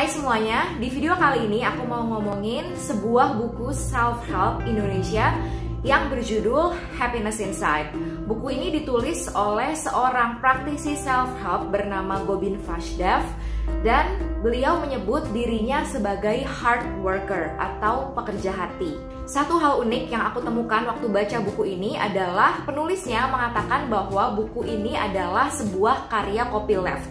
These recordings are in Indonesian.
Hai semuanya, di video kali ini aku mau ngomongin sebuah buku self-help Indonesia yang berjudul Happiness Inside. Buku ini ditulis oleh seorang praktisi self-help bernama Gobin Vashdev dan beliau menyebut dirinya sebagai hard worker atau pekerja hati. Satu hal unik yang aku temukan waktu baca buku ini adalah penulisnya mengatakan bahwa buku ini adalah sebuah karya copyleft,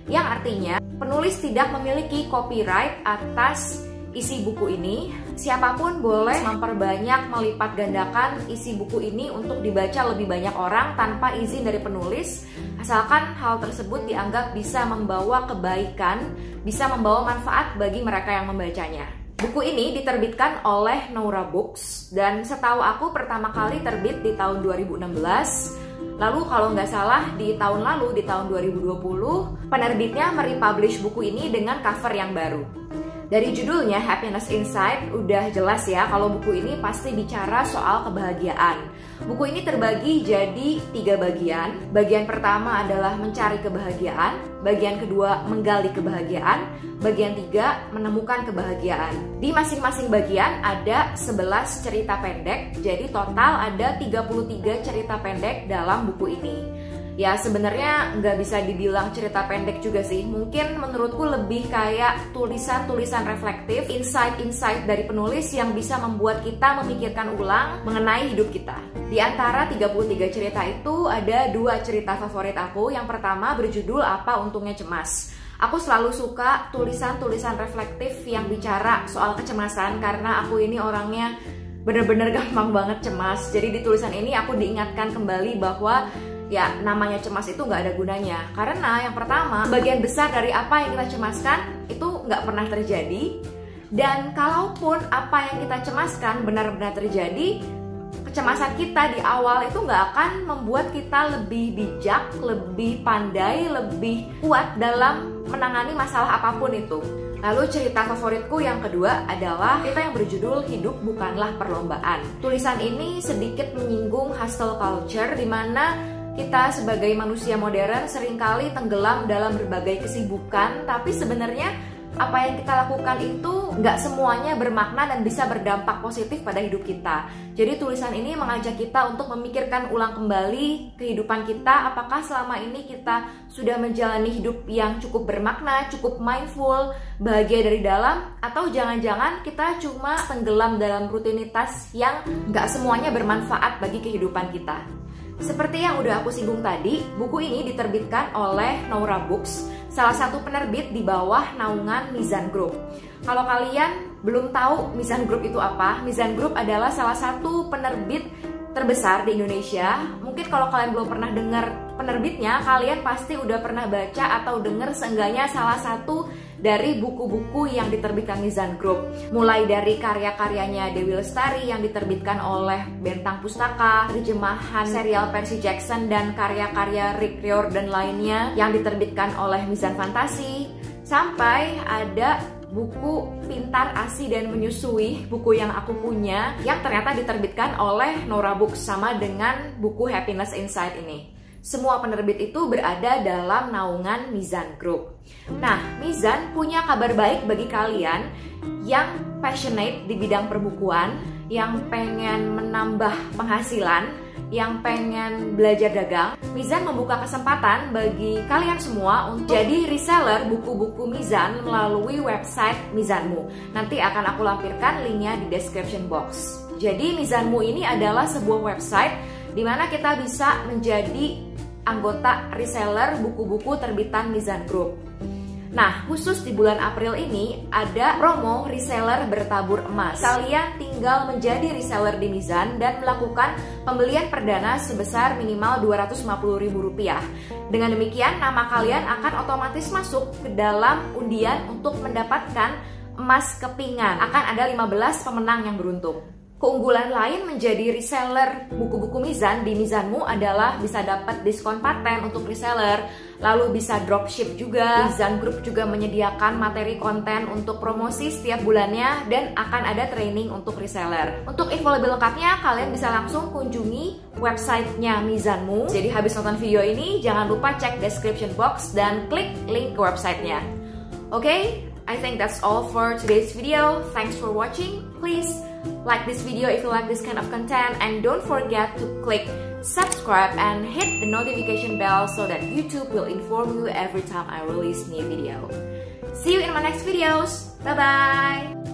yang artinya penulis tidak memiliki copyright atas isi buku ini. Siapapun boleh memperbanyak, melipat gandakan isi buku ini untuk dibaca lebih banyak orang tanpa izin dari penulis, asalkan hal tersebut dianggap bisa membawa kebaikan, bisa membawa manfaat bagi mereka yang membacanya. Buku ini diterbitkan oleh Noura Books dan setahu aku pertama kali terbit di tahun 2016. Lalu kalau nggak salah di tahun lalu, di tahun 2020, penerbitnya merepublish buku ini dengan cover yang baru. Dari judulnya Happiness Inside udah jelas ya kalau buku ini pasti bicara soal kebahagiaan. Buku ini terbagi jadi 3 bagian. Bagian pertama adalah mencari kebahagiaan, bagian kedua menggali kebahagiaan, bagian 3 menemukan kebahagiaan. Di masing-masing bagian ada 11 cerita pendek, jadi total ada 33 cerita pendek dalam buku ini. Ya sebenarnya nggak bisa dibilang cerita pendek juga sih. Mungkin menurutku lebih kayak tulisan-tulisan reflektif, insight-insight dari penulis yang bisa membuat kita memikirkan ulang mengenai hidup kita. Di antara 33 cerita itu ada 2 cerita favorit aku. Yang pertama berjudul Apa Untungnya Cemas. Aku selalu suka tulisan-tulisan reflektif yang bicara soal kecemasan karena aku ini orangnya bener-bener gampang banget cemas. Jadi di tulisan ini aku diingatkan kembali bahwa ya namanya cemas itu nggak ada gunanya. Karena yang pertama, bagian besar dari apa yang kita cemaskan itu nggak pernah terjadi. Dan kalaupun apa yang kita cemaskan benar-benar terjadi, kecemasan kita di awal itu nggak akan membuat kita lebih bijak, lebih pandai, lebih kuat dalam menangani masalah apapun itu. Lalu cerita favoritku yang kedua adalah cerita yang berjudul Hidup Bukanlah Perlombaan. Tulisan ini sedikit menyinggung hustle culture, di mana kita sebagai manusia modern seringkali tenggelam dalam berbagai kesibukan, tapi sebenarnya apa yang kita lakukan itu nggak semuanya bermakna dan bisa berdampak positif pada hidup kita. Jadi tulisan ini mengajak kita untuk memikirkan ulang kembali kehidupan kita, apakah selama ini kita sudah menjalani hidup yang cukup bermakna, cukup mindful, bahagia dari dalam, atau jangan-jangan kita cuma tenggelam dalam rutinitas yang nggak semuanya bermanfaat bagi kehidupan kita. Seperti yang udah aku singgung tadi, buku ini diterbitkan oleh Noura Books, salah satu penerbit di bawah naungan Mizan Group. Kalau kalian belum tahu Mizan Group itu apa, Mizan Group adalah salah satu penerbit terbesar di Indonesia. Mungkin kalau kalian belum pernah dengar penerbitnya, kalian pasti udah pernah baca atau dengar seenggaknya salah satu dari buku-buku yang diterbitkan Mizan Group. Mulai dari karya-karyanya Dewi Lestari yang diterbitkan oleh Bentang Pustaka, terjemahan serial Percy Jackson dan karya-karya Rick Riordan lainnya yang diterbitkan oleh Mizan Fantasi, sampai ada buku Pintar, Asih dan Menyusui, buku yang aku punya, yang ternyata diterbitkan oleh Noura Books sama dengan buku Happiness Inside ini. Semua penerbit itu berada dalam naungan Mizan Group. Nah, Mizan punya kabar baik bagi kalian yang passionate di bidang perbukuan, yang pengen menambah penghasilan, yang pengen belajar dagang. Mizan membuka kesempatan bagi kalian semua untuk jadi reseller buku-buku Mizan melalui website Mizanmu. Nanti akan aku lampirkan linknya di description box. Jadi Mizanmu ini adalah sebuah website di mana kita bisa menjadi anggota reseller buku-buku terbitan Mizan Group. Nah, khusus di bulan April ini ada promo reseller bertabur emas. Kalian tinggal menjadi reseller di Mizan dan melakukan pembelian perdana sebesar minimal Rp250.000. Dengan demikian, nama kalian akan otomatis masuk ke dalam undian untuk mendapatkan emas kepingan. Akan ada 15 pemenang yang beruntung. Keunggulan lain menjadi reseller buku-buku Mizan di Mizanmu adalah bisa dapat diskon paten untuk reseller, lalu bisa dropship juga. Mizan Group juga menyediakan materi konten untuk promosi setiap bulannya dan akan ada training untuk reseller. Untuk info lebih lengkapnya kalian bisa langsung kunjungi websitenya Mizanmu. Jadi habis nonton video ini jangan lupa cek description box dan klik link ke websitenya. Oke? I think that's all for today's video. Thanks for watching. Please like this video if you like this kind of content, and don't forget to click subscribe and hit the notification bell so that YouTube will inform you every time I release new video. See you in my next videos. Bye bye.